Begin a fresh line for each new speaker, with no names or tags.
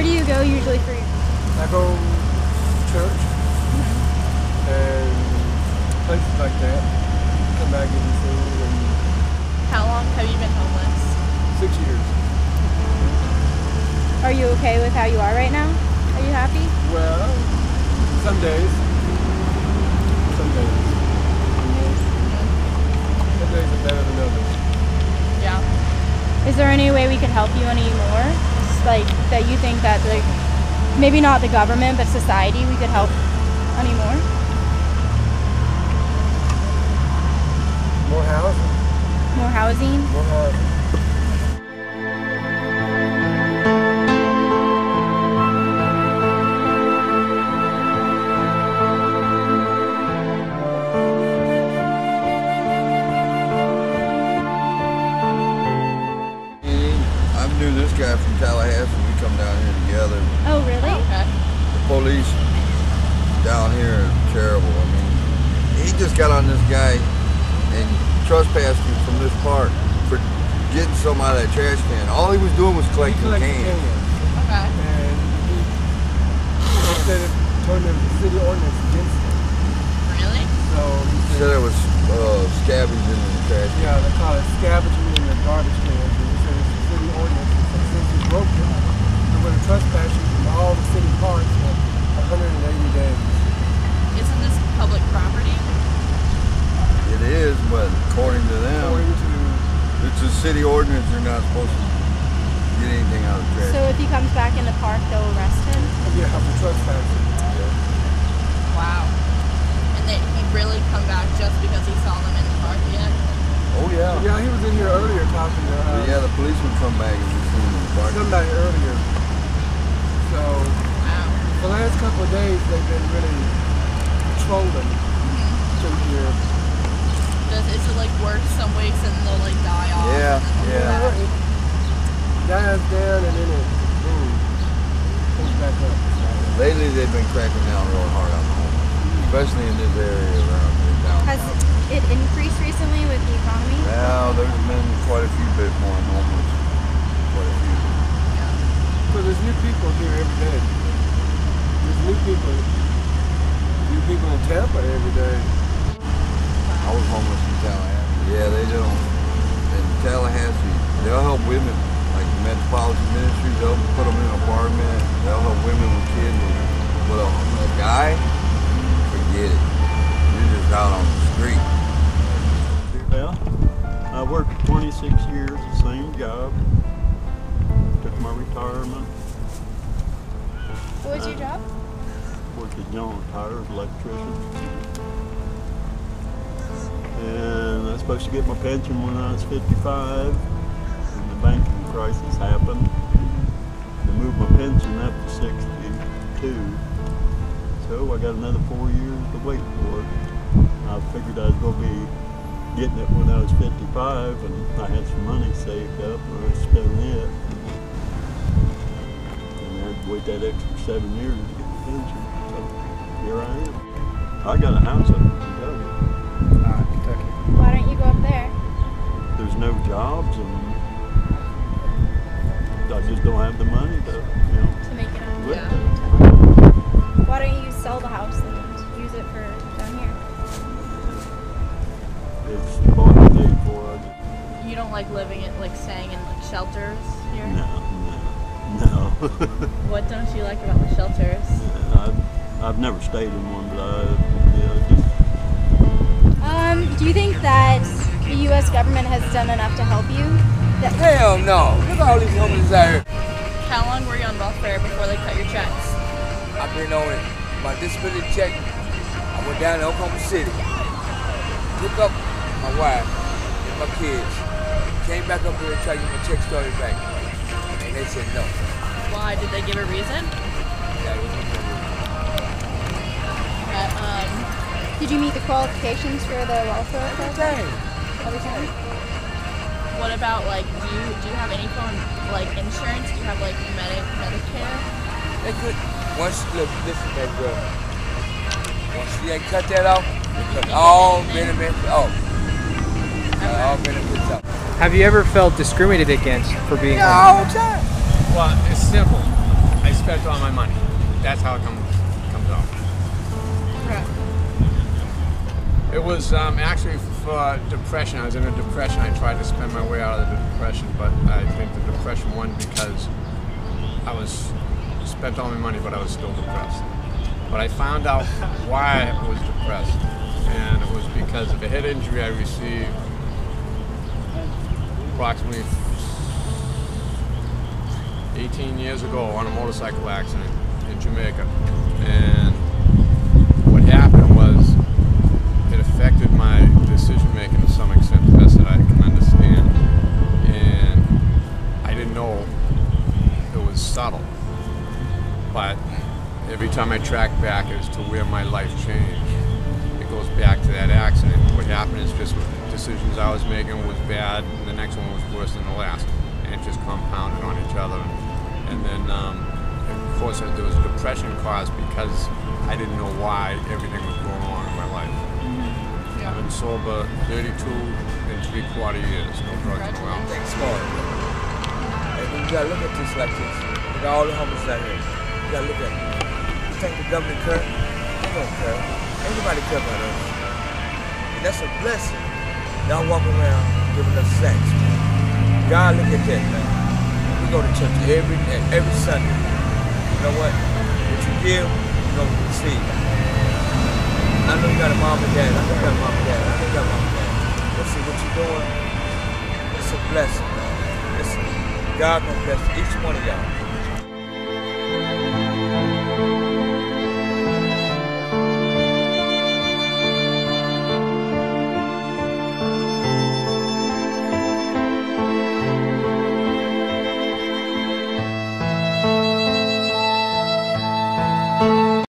Where do you go usually for your...
I go to church and places like that. Come back and get food. And
How long have you been homeless?
6 years.
Are you okay with how you are right now? Are you happy?
Well, some days. Some days. Some days are better than others.
Yeah.
Is there any way we can help you anymore? Like that you think that maybe not the government but society we could help anymore?
More housing.
More housing?
More housing.
I knew this guy from Tallahassee. We come down here together.
Oh, really?
Okay.
The police down here are terrible. I mean, he just got on this guy and trespassed him from this park for getting some out of that trash can. All he was doing was collecting cans.
Okay.
And he said it told him the city ordinance against it.
Really?
So
He said it was scavenging in the trash can.
yeah, they call it scavenging in the garbage can. And he said it's the city ordinance. And since he broke it, they're going to trespass you from all the city parks for 180 days.
Isn't this public property?
It is, but according to them,
According to
it's a city ordinance. They're not supposed to get anything out of the trash.
So if he comes back in the park, they'll arrest him?
yeah, for trespassing.
Wow. And that he really come back just because he saw them in the park yet?
Oh yeah.
Yeah, he was in here earlier talking to
Yeah, the policeman come back and we seen him in the park.
somebody earlier. So
Wow.
the last couple of days they've been really patrolling through here.
Is it like work some weeks and they'll like die off?
Yeah,
and then
yeah.
they'll
It dies down and then it boom comes back up.
Lately they've been cracking down real hard on the homeless, especially in this area around here down.
Has it increased recently with the economy?
Now there's been quite a few bit more homeless. Quite a few.
So there's new people here every day. There's new people in Tampa every day.
I was homeless in Tallahassee. Yeah, they don't. In Tallahassee, they'll help women, like the Metropolitan Ministries, they'll put them in an apartment, they'll help women with kids. But a guy, forget it. You're just out on the street.
Well, I worked 26 years, the same job. Took my retirement.
What was your job?
Worked at General Tire as an electrician. And I was supposed to get my pension when I was 55, and the banking crisis happened. They moved my pension up to 62, so I got another 4 years to wait for it. I figured I was going to be getting it when I was 55, and I had some money saved up, and I spent it. And I had to wait that extra 7 years to get the pension, so here I am. I got a house up in Kentucky.
Kentucky.
Why don't you go up there?
There's no jobs, and I just don't have the money to,
To make it up?
live
Yeah.
there.
Why don't you sell the house and use it for down here?
It's bought and paid for.
You don't like living in, like staying in like shelters here?
No.
What don't you like about the shelters?
I've never stayed in one, but just
Do you think that the U.S. government has done enough to help you?
Hell no. Look at all these homeless out here.
How long were you on welfare before they cut your checks?
I've been on it. My disability check, I went down to Oklahoma City, pick up my wife and my kids, came back up here and tried to get my check started back. And they said no.
Why? Did they give a reason?
That was no reason.
Did you meet the qualifications for the welfare program?
Dang.
Every time?
What about like, do you have any form like insurance? Do you have like Medicare?
They could, once, look, listen, baby girl. Once they cut that off, they cut all benefits off. All benefits off.
Have you ever felt discriminated against for being
Yeah, all the time.
Well, it's simple. As
spent all my money. That's how it comes out.
Okay.
It was actually for depression. I was in a depression. I tried to spend my way out of the depression, but I think the depression won because I was spent all my money, but I was still depressed. But I found out why I was depressed, and it was because of a head injury I received approximately 18 years ago on a motorcycle accident in Jamaica. And what happened was it affected my decision making to some extent, the best that I can understand. And I didn't know it was subtle. But every time I track back as to where my life changed, it goes back to that accident. What happened is just the decisions I was making was bad, and the next one was worse than the last. And it just compounded on each other. And then, of course, there was depression caused because I didn't know why everything was going on in my life. I've been sober 32 and 3/4 years, no drugs in a while.
Think smart. And you gotta look at this like this. Look at all the homeless out here. You gotta look at it. You think the government care? They don't care. Ain't nobody care about us. And that's a blessing. Y'all walk around giving us sex, man. God, look at that, man. We go to church every Sunday. You know what? What you give, you're gonna receive. I know you got a mom and dad. I know you got a mom and dad. I know you got a mom and dad. But see what you're doing? It's a blessing, man. Listen, God gonna bless each one of y'all.